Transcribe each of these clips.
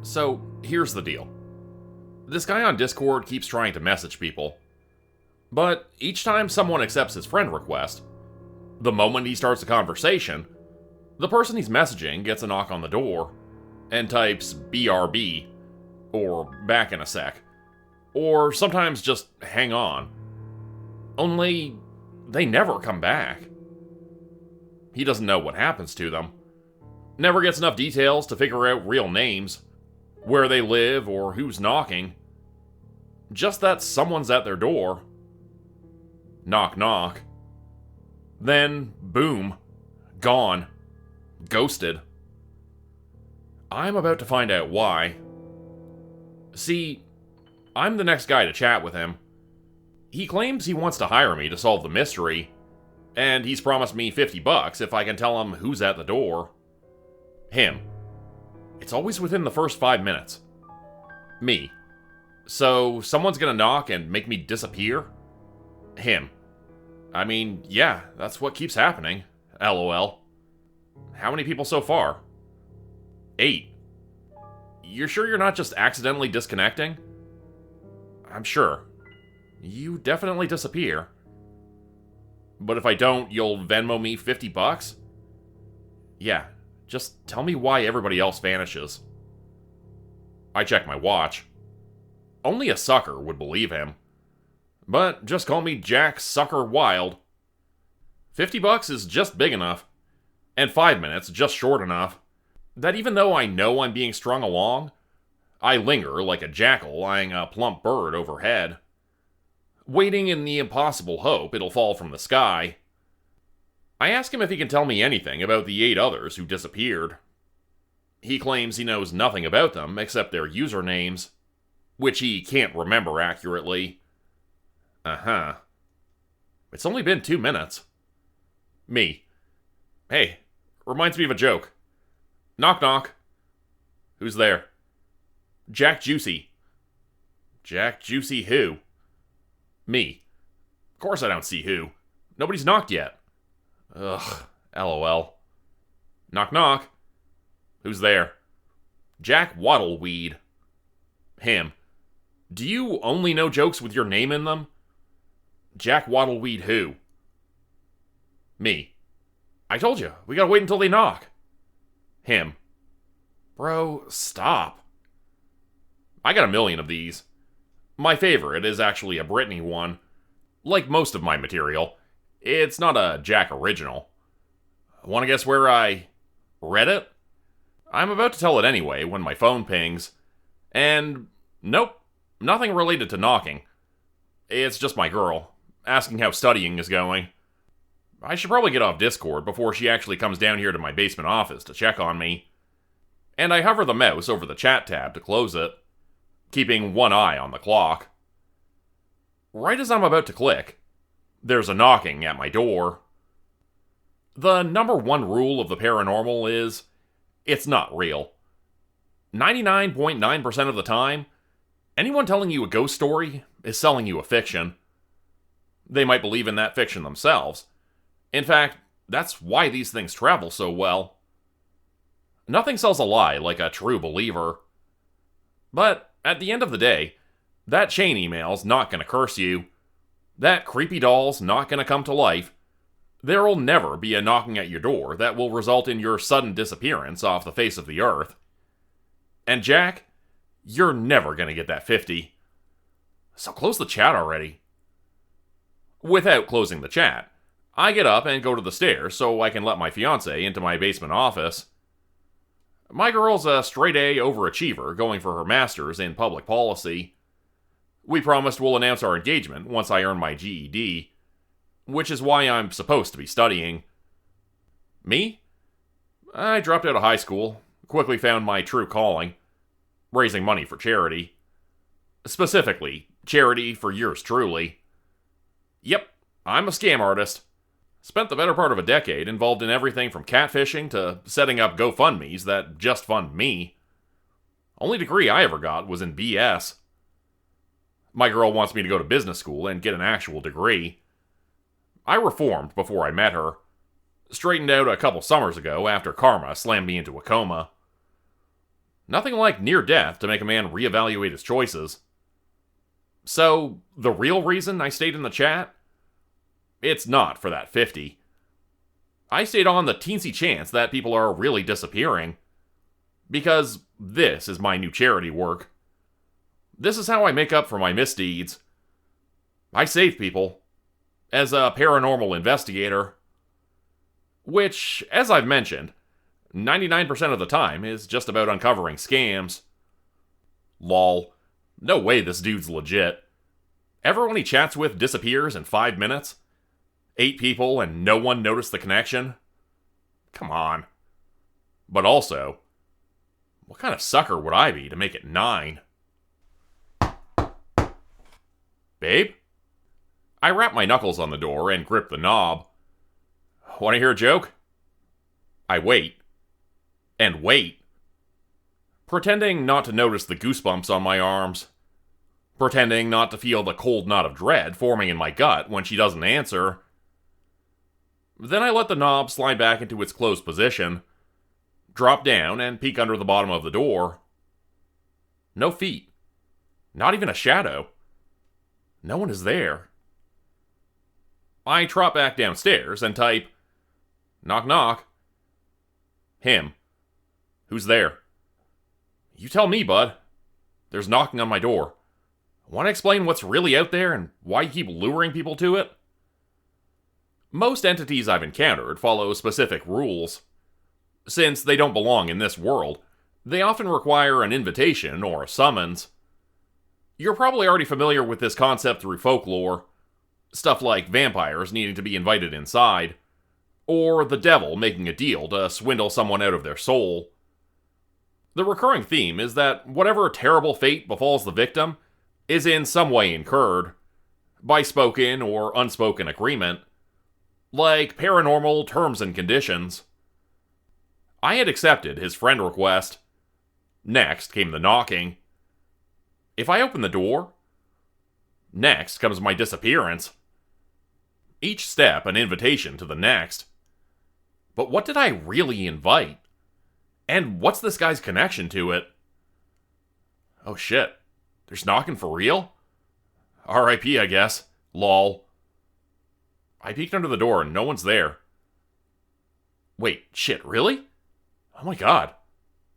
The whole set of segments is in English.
So, here's the deal. This guy on Discord keeps trying to message people. But each time someone accepts his friend request, the moment he starts a conversation, the person he's messaging gets a knock on the door and types BRB, or back in a sec, or sometimes just hang on. Only, they never come back. He doesn't know what happens to them. Never gets enough details to figure out real names, where they live, or who's knocking. Just that someone's at their door. Knock, knock. Then, boom. Gone. Ghosted. I'm about to find out why. See, I'm the next guy to chat with him. He claims he wants to hire me to solve the mystery, and he's promised me $50 if I can tell him who's at the door. Him. It's always within the first 5 minutes. Me. So, someone's gonna knock and make me disappear? Him. I mean, yeah, that's what keeps happening. LOL. How many people so far? 8. You're sure you're not just accidentally disconnecting? I'm sure. You definitely disappear. But if I don't, you'll Venmo me $50? Yeah, just tell me why everybody else vanishes. I check my watch. Only a sucker would believe him. But just call me Jack Sucker Wild. $50 is just big enough, and 5 minutes just short enough, that even though I know I'm being strung along, I linger like a jackal eyeing a plump bird overhead, waiting in the impossible hope it'll fall from the sky. I ask him if he can tell me anything about the 8 others who disappeared. He claims he knows nothing about them except their usernames, which he can't remember accurately. Uh-huh. It's only been 2 minutes. Me. Hey, reminds me of a joke. Knock knock. Who's there? Jack Juicy. Jack Juicy who? Me. Of course I don't see who. Nobody's knocked yet. Ugh, LOL. Knock knock. Who's there? Jack Waddleweed. Him. Do you only know jokes with your name in them? Jack Waddleweed who? Me. I told you, we gotta wait until they knock. Him. Bro, stop. I got a million of these. My favorite is actually a Britney one. Like most of my material, it's not a Jack original. Wanna guess where I read it? I'm about to tell it anyway when my phone pings. And nope, nothing related to knocking. It's just my girl, asking how studying is going. I should probably get off Discord before she actually comes down here to my basement office to check on me. And I hover the mouse over the chat tab to close it, keeping one eye on the clock. Right as I'm about to click, there's a knocking at my door. The number one rule of the paranormal is, it's not real. 99.9% of the time, anyone telling you a ghost story is selling you a fiction. They might believe in that fiction themselves. In fact, that's why these things travel so well. Nothing sells a lie like a true believer. But at the end of the day, that chain email's not gonna curse you. That creepy doll's not gonna come to life. There'll never be a knocking at your door that will result in your sudden disappearance off the face of the earth. And Jack, you're never gonna get that 50. So close the chat already. Without closing the chat, I get up and go to the stairs so I can let my fiancée into my basement office. My girl's a straight-A overachiever going for her master's in public policy. We promised we'll announce our engagement once I earn my GED, which is why I'm supposed to be studying. Me? I dropped out of high school, quickly found my true calling, raising money for charity. Specifically, charity for yours truly. Yep, I'm a scam artist. Spent the better part of a decade involved in everything from catfishing to setting up GoFundMes that just fund me. Only degree I ever got was in BS. My girl wants me to go to business school and get an actual degree. I reformed before I met her. Straightened out a couple summers ago after karma slammed me into a coma. Nothing like near death to make a man reevaluate his choices. So, the real reason I stayed in the chat? It's not for that 50. I stayed on the teensy chance that people are really disappearing. Because this is my new charity work. This is how I make up for my misdeeds. I save people. As a paranormal investigator. Which, as I've mentioned, 99% of the time is just about uncovering scams. Lol. No way this dude's legit. Everyone he chats with disappears in 5 minutes? 8 people and no one noticed the connection? Come on. But also, what kind of sucker would I be to make it 9? Babe? I wrap my knuckles on the door and grip the knob. Want to hear a joke? I wait. And wait. Pretending not to notice the goosebumps on my arms. Pretending not to feel the cold knot of dread forming in my gut when she doesn't answer. Then I let the knob slide back into its closed position, drop down, and peek under the bottom of the door. No feet. Not even a shadow. No one is there. I trot back downstairs and type, "Knock knock." Him. Who's there? You tell me, bud. There's knocking on my door. Want to explain what's really out there and why you keep luring people to it? Most entities I've encountered follow specific rules. Since they don't belong in this world, they often require an invitation or a summons. You're probably already familiar with this concept through folklore. Stuff like vampires needing to be invited inside, or the devil making a deal to swindle someone out of their soul. The recurring theme is that whatever terrible fate befalls the victim is in some way incurred, by spoken or unspoken agreement, like paranormal terms and conditions. I had accepted his friend request. Next came the knocking. If I open the door, next comes my disappearance. Each step an invitation to the next. But what did I really invite? And what's this guy's connection to it? Oh shit, there's knocking for real? R.I.P. I guess. Lol. I peeked under the door and no one's there. Wait, shit, really? Oh my god.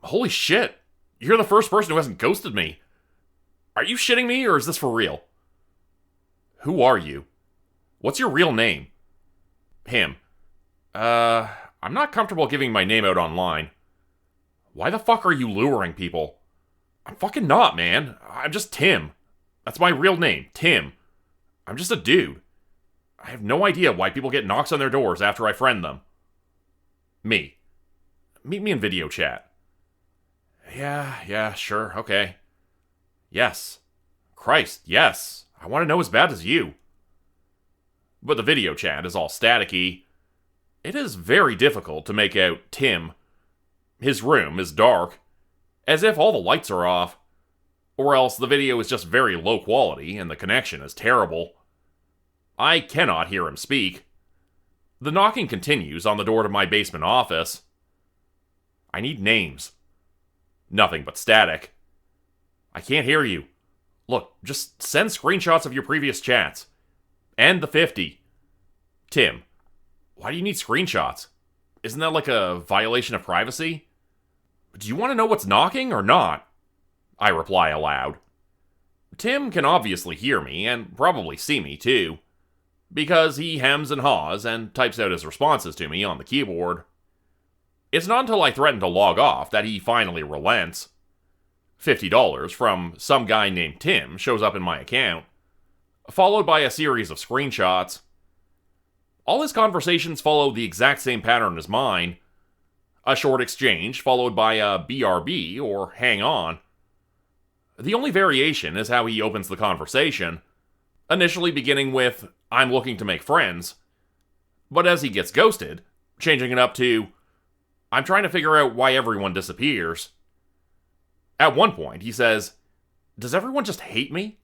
Holy shit. You're the first person who hasn't ghosted me. Are you shitting me or is this for real? Who are you? What's your real name? Him. I'm not comfortable giving my name out online. Why the fuck are you luring people? I'm fucking not, man. I'm just Tim. That's my real name, Tim. I'm just a dude. I have no idea why people get knocks on their doors after I friend them. Me. Meet me in video chat. Yeah, sure, okay. Yes. Christ, yes. I want to know as bad as you. But the video chat is all staticky. It is very difficult to make out Tim. His room is dark, as if all the lights are off, or else the video is just very low quality and the connection is terrible. I cannot hear him speak. The knocking continues on the door to my basement office. I need names. Nothing but static. I can't hear you. Look, just send screenshots of your previous chats. And the 50. Tim, why do you need screenshots? Isn't that like a violation of privacy? Do you want to know what's knocking or not? I reply aloud. Tim can obviously hear me and probably see me too, because he hems and haws and types out his responses to me on the keyboard. It's not until I threaten to log off that he finally relents. $50 from some guy named Tim shows up in my account, followed by a series of screenshots. All his conversations follow the exact same pattern as mine. A short exchange followed by a BRB or hang on. The only variation is how he opens the conversation, initially beginning with, "I'm looking to make friends," but as he gets ghosted, changing it up to, "I'm trying to figure out why everyone disappears." At one point, he says, "Does everyone just hate me?"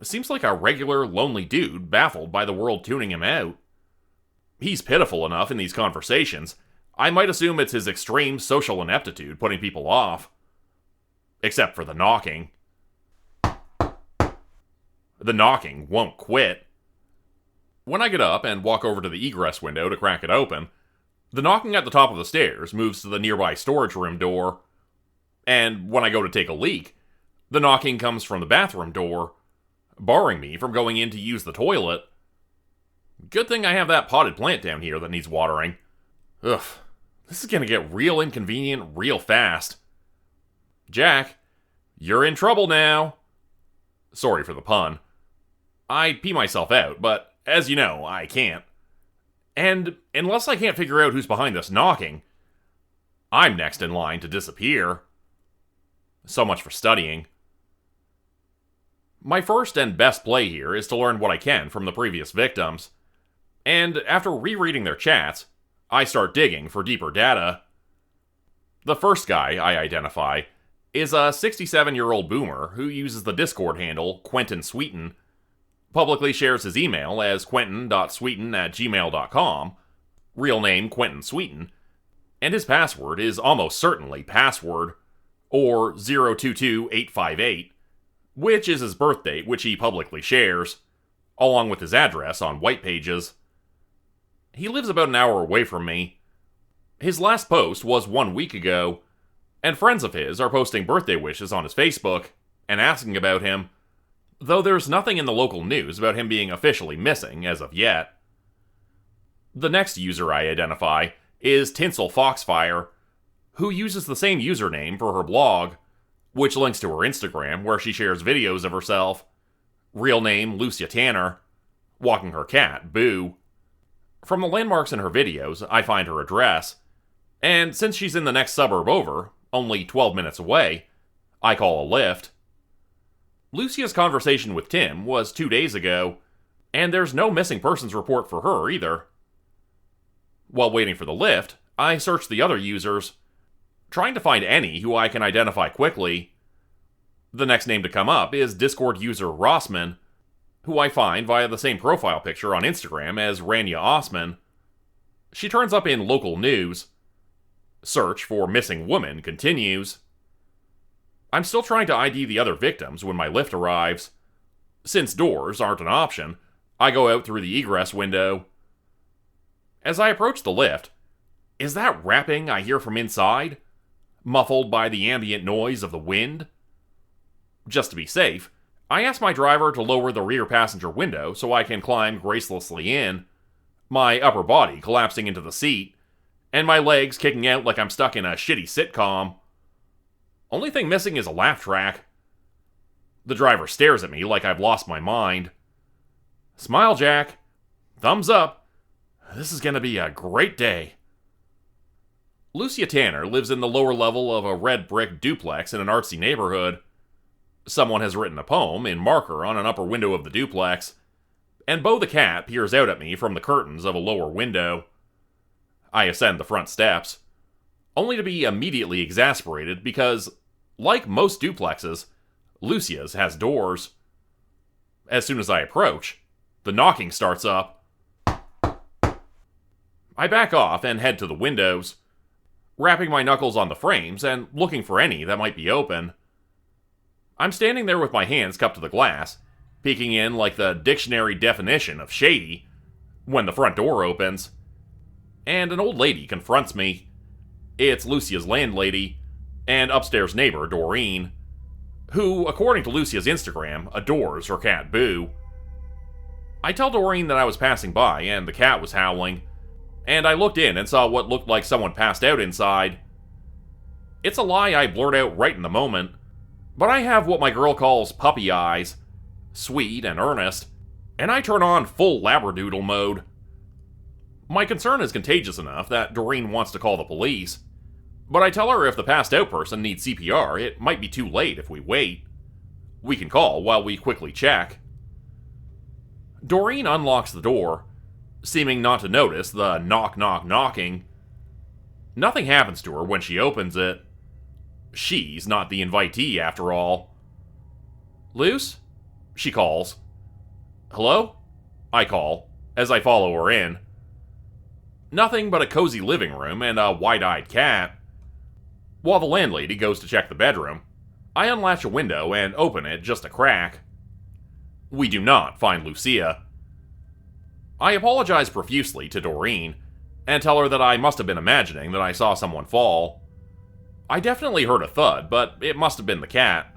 Seems like a regular, lonely dude baffled by the world tuning him out. He's pitiful enough in these conversations, I might assume it's his extreme social ineptitude putting people off. except for the knocking. The knocking won't quit. When I get up and walk over to the egress window to crack it open, the knocking at the top of the stairs moves to the nearby storage room door. And when I go to take a leak, the knocking comes from the bathroom door, barring me from going in to use the toilet. Good thing I have that potted plant down here that needs watering. Ugh, this is gonna get real inconvenient real fast. Jack, you're in trouble now. Sorry for the pun. I'd pee myself out, but as you know, I can't. And unless I can't figure out who's behind this knocking, I'm next in line to disappear. So much for studying. My first and best play here is to learn what I can from the previous victims. And after rereading their chats, I start digging for deeper data. The first guy I identify is a 67-year-old boomer who uses the Discord handle Quentin Sweeten, publicly shares his email as quentin.sweeten@gmail.com, real name Quentin Sweeten, and his password is almost certainly password, or 022858, which is his birth date, which he publicly shares, along with his address on white pages. He lives about an hour away from me. His last post was 1 week ago, and friends of his are posting birthday wishes on his Facebook and asking about him, though there's nothing in the local news about him being officially missing as of yet. The next user I identify is Tinsel Foxfire, who uses the same username for her blog, which links to her Instagram where she shares videos of herself, real name Lucia Tanner, walking her cat, Boo. From the landmarks in her videos, I find her address, and since she's in the next suburb over, only 12 minutes away, I call a lift. Lucia's conversation with Tim was 2 days ago, and there's no missing persons report for her either. While waiting for the lift, I search the other users, trying to find any who I can identify quickly. The next name to come up is Discord user Rossman, who I find via the same profile picture on Instagram as Rania Osman. She turns up in local news. Search for missing woman continues. I'm still trying to ID the other victims when my lift arrives. Since doors aren't an option, I go out through the egress window. As I approach the lift, is that rapping I hear from inside, muffled by the ambient noise of the wind? Just to be safe, I ask my driver to lower the rear passenger window so I can climb gracelessly in, my upper body collapsing into the seat, and my legs kicking out like I'm stuck in a shitty sitcom. Only thing missing is a laugh track. The driver stares at me like I've lost my mind. Smile, Jack. Thumbs up. This is gonna be a great day. Lucia Tanner lives in the lower level of a red brick duplex in an artsy neighborhood. Someone has written a poem in marker on an upper window of the duplex, and Bo the cat peers out at me from the curtains of a lower window. I ascend the front steps, only to be immediately exasperated because, like most duplexes, Lucia's has doors. As soon as I approach, the knocking starts up. I back off and head to the windows, rapping my knuckles on the frames and looking for any that might be open. I'm standing there with my hands cupped to the glass, peeking in like the dictionary definition of shady, when the front door opens, and an old lady confronts me. It's Lucia's landlady, and upstairs neighbor Doreen, who, according to Lucia's Instagram, adores her cat Boo. I tell Doreen that I was passing by and the cat was howling, and I looked in and saw what looked like someone passed out inside. It's a lie I blurt out right in the moment, but I have what my girl calls puppy eyes, sweet and earnest, and I turn on full labradoodle mode. My concern is contagious enough that Doreen wants to call the police, but I tell her if the passed out person needs CPR, it might be too late if we wait. We can call while we quickly check. Doreen unlocks the door, seeming not to notice the knocking. Nothing happens to her when she opens it. She's not the invitee, after all. Luce? She calls. Hello? I call, as I follow her in. Nothing but a cozy living room and a wide-eyed cat. While the landlady goes to check the bedroom, I unlatch a window and open it just a crack. We do not find Lucia. I apologize profusely to Doreen and tell her that I must have been imagining that I saw someone fall. I definitely heard a thud, but it must have been the cat.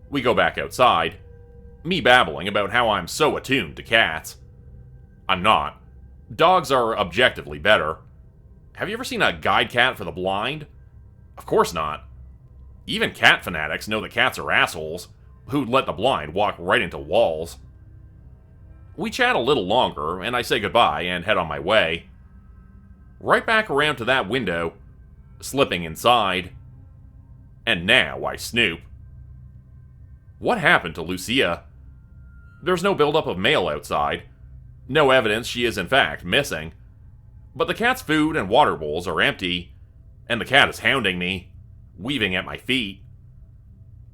We go back outside, me babbling about how I'm so attuned to cats. I'm not. Dogs are objectively better. Have you ever seen a guide cat for the blind? Of course not. Even cat fanatics know that cats are assholes who'd let the blind walk right into walls. We chat a little longer, and I say goodbye and head on my way. Right back around to that window, slipping inside. And now I snoop. What happened to Lucia? There's no buildup of mail outside. No evidence she is in fact missing. But the cat's food and water bowls are empty, and the cat is hounding me, weaving at my feet.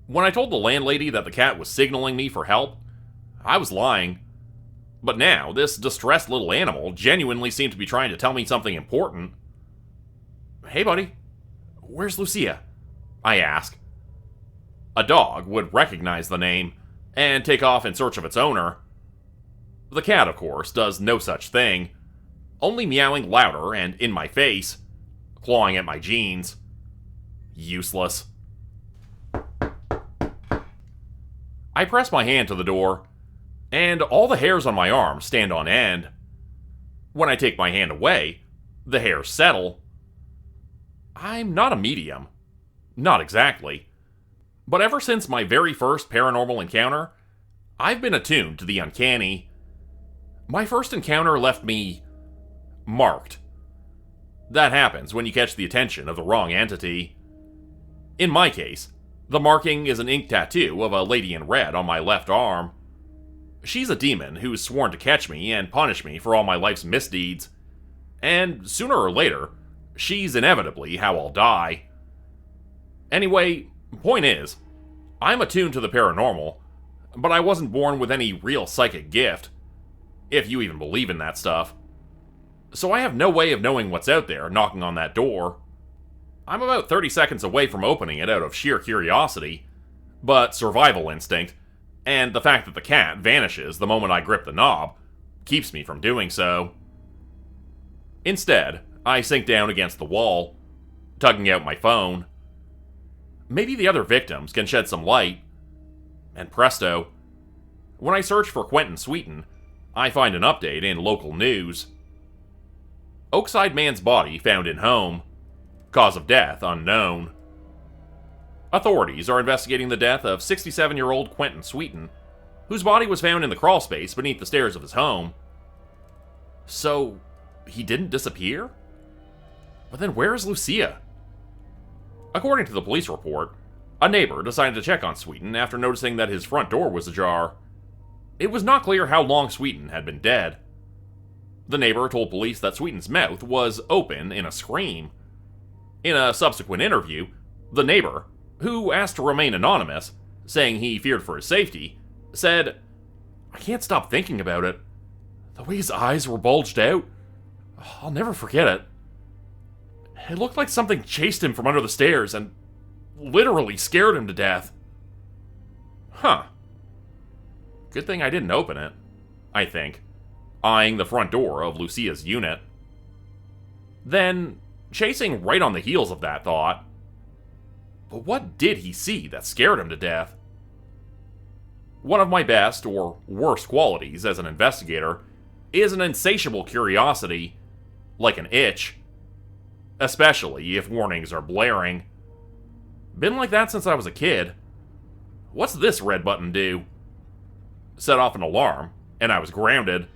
When I told the landlady that the cat was signaling me for help, I was lying. But now, this distressed little animal genuinely seemed to be trying to tell me something important. "Hey buddy, where's Lucia?" I ask. A dog would recognize the name and take off in search of its owner. The cat, of course, does no such thing, only meowing louder and in my face, clawing at my jeans. Useless. I press my hand to the door, and all the hairs on my arm stand on end. When I take my hand away, the hairs settle. I'm not a medium. Not exactly. But ever since my very first paranormal encounter, I've been attuned to the uncanny. My first encounter left me marked. That happens when you catch the attention of the wrong entity. In my case, the marking is an ink tattoo of a lady in red on my left arm. She's a demon who's sworn to catch me and punish me for all my life's misdeeds. And sooner or later, she's inevitably how I'll die. Anyway, point is, I'm attuned to the paranormal, but I wasn't born with any real psychic gift, if you even believe in that stuff. So I have no way of knowing what's out there knocking on that door. I'm about 30 seconds away from opening it out of sheer curiosity, but survival instinct, and the fact that the cat vanishes the moment I grip the knob, keeps me from doing so. Instead, I sink down against the wall, tugging out my phone. Maybe the other victims can shed some light. And presto, when I search for Quentin Sweeten, I find an update in local news. Oakside man's body found in home. Cause of death unknown. Authorities are investigating the death of 67-year-old Quentin Sweeten, whose body was found in the crawlspace beneath the stairs of his home. So, he didn't disappear? But then where is Lucia? According to the police report, a neighbor decided to check on Sweeten after noticing that his front door was ajar. It was not clear how long Sweeten had been dead. The neighbor told police that Sweeten's mouth was open in a scream. In a subsequent interview, the neighbor, who asked to remain anonymous, saying he feared for his safety, said, "I can't stop thinking about it. The way his eyes were bulged out, I'll never forget it. It looked like something chased him from under the stairs and literally scared him to death." Huh. Good thing I didn't open it, I think, eyeing the front door of Lucia's unit. Then, chasing right on the heels of that thought, but what did he see that scared him to death? One of my best, or worst qualities as an investigator is an insatiable curiosity, like an itch. Especially if warnings are blaring. Been like that since I was a kid. What's this red button do? Set off an alarm, and I was grounded.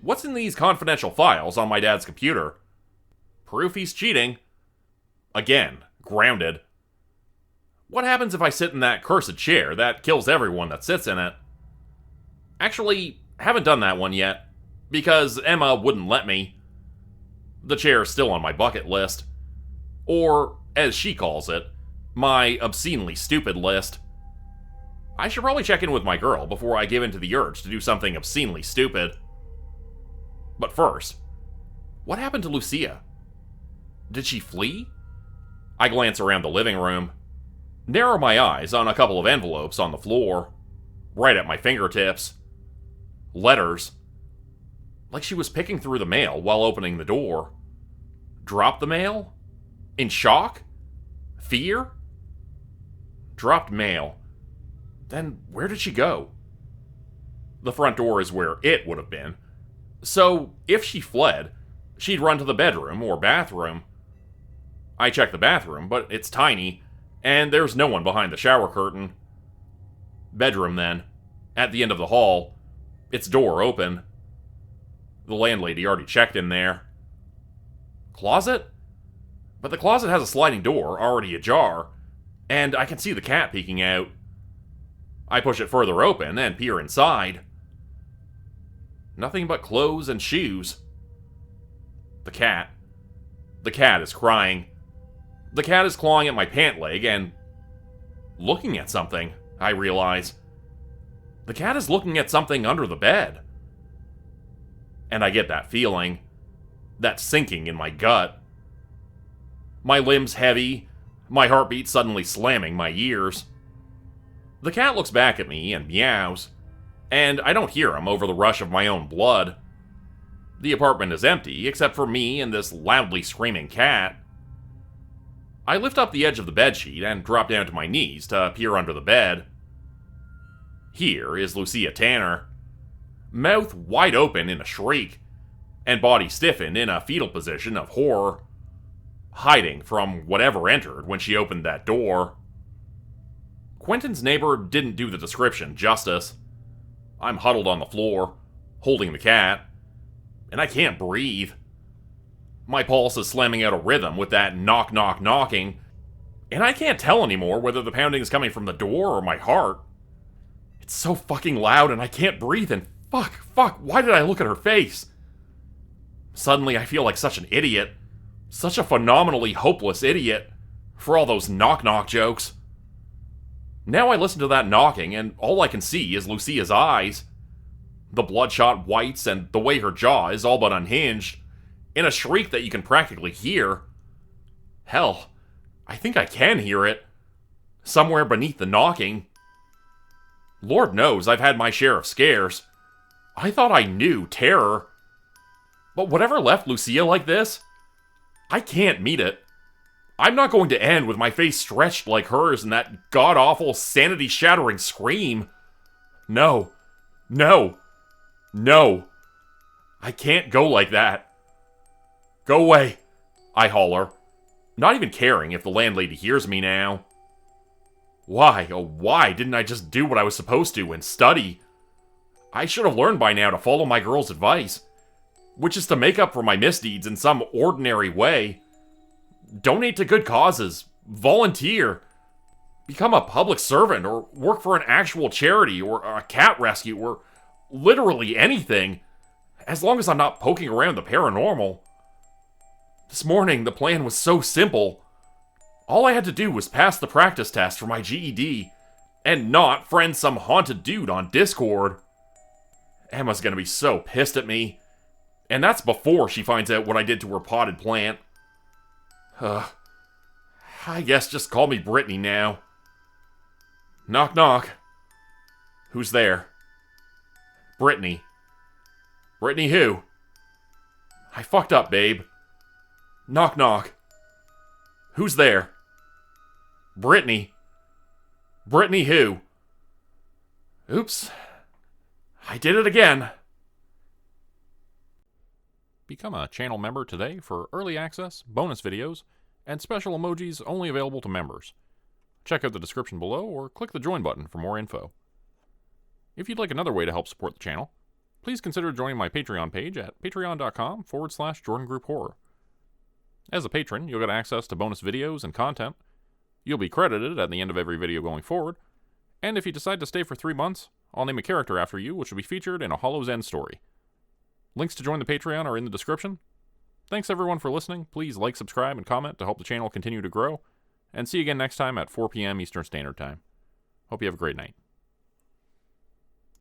What's in these confidential files on my dad's computer? Proof he's cheating. Again, grounded. What happens if I sit in that cursed chair that kills everyone that sits in it? Actually, haven't done that one yet, because Emma wouldn't let me. The chair's still on my bucket list. Or, as she calls it, my obscenely stupid list. I should probably check in with my girl before I give in to the urge to do something obscenely stupid. But first, what happened to Lucia? Did she flee? I glance around the living room. narrow my eyes on a couple of envelopes on the floor, right at my fingertips. Letters. Like she was picking through the mail while opening the door. Dropped the mail? In shock? Fear? Dropped mail. Then where did she go? The front door is where it would have been. So, if she fled, she'd run to the bedroom or bathroom. I check the bathroom, but it's tiny, and there's no one behind the shower curtain. Bedroom, then. At the end of the hall. Its door open. The landlady already checked in there. Closet? But the closet has a sliding door already ajar, and I can see the cat peeking out. I push it further open and peer inside. Nothing but clothes and shoes. The cat. The cat is crying. The cat is clawing at my pant leg and looking at something, I realize. The cat is looking at something under the bed. And I get that feeling. That sinking in my gut. My limbs heavy, my heartbeat suddenly slamming my ears. The cat looks back at me and meows, and I don't hear him over the rush of my own blood. The apartment is empty, except for me and this loudly screaming cat. I lift up the edge of the bedsheet and drop down to my knees to peer under the bed. Here is Lucia Tanner, mouth wide open in a shriek, and body stiffened in a fetal position of horror, hiding from whatever entered when she opened that door. Quentin's neighbor didn't do the description justice. I'm huddled on the floor, holding the cat, and I can't breathe. My pulse is slamming out a rhythm with that knock knock knocking, and I can't tell anymore whether the pounding is coming from the door or my heart. It's so fucking loud and I can't breathe, and fuck, why did I look at her face? Suddenly I feel like such an idiot. Such a phenomenally hopeless idiot for all those knock-knock jokes. Now I listen to that knocking, and all I can see is Lucia's eyes. The bloodshot whites and the way her jaw is all but unhinged, in a shriek that you can practically hear. Hell, I think I can hear it. Somewhere beneath the knocking. Lord knows I've had my share of scares. I thought I knew terror. But whatever left Lucia like this, I can't meet it. I'm not going to end with my face stretched like hers and that god-awful, sanity-shattering scream. No. I can't go like that. Go away, I holler, not even caring if the landlady hears me now. Why, oh why didn't I just do what I was supposed to and study? I should have learned by now to follow my girl's advice, which is to make up for my misdeeds in some ordinary way. Donate to good causes, volunteer, become a public servant, or work for an actual charity, or a cat rescue, or literally anything, as long as I'm not poking around the paranormal. This morning, the plan was so simple. All I had to do was pass the practice test for my GED, and not friend some haunted dude on Discord. Emma's gonna be so pissed at me. And that's before she finds out what I did to her potted plant. I guess just call me Brittany now. Knock knock. Who's there? Brittany. Brittany who? I fucked up, babe. Knock knock. Who's there? Brittany. Brittany who? Oops. I did it again. Become a channel member today for early access, bonus videos, and special emojis only available to members. Check out the description below or click the join button for more info. If you'd like another way to help support the channel, please consider joining my Patreon page at patreon.com/JordanGroupeHorror. As a patron, you'll get access to bonus videos and content. You'll be credited at the end of every video going forward, and if you decide to stay for 3 months, I'll name a character after you which will be featured in a Hollow's End story. Links to join the Patreon are in the description. Thanks everyone for listening. Please like, subscribe, and comment to help the channel continue to grow. And see you again next time at 4 p.m. Eastern Standard Time. Hope you have a great night.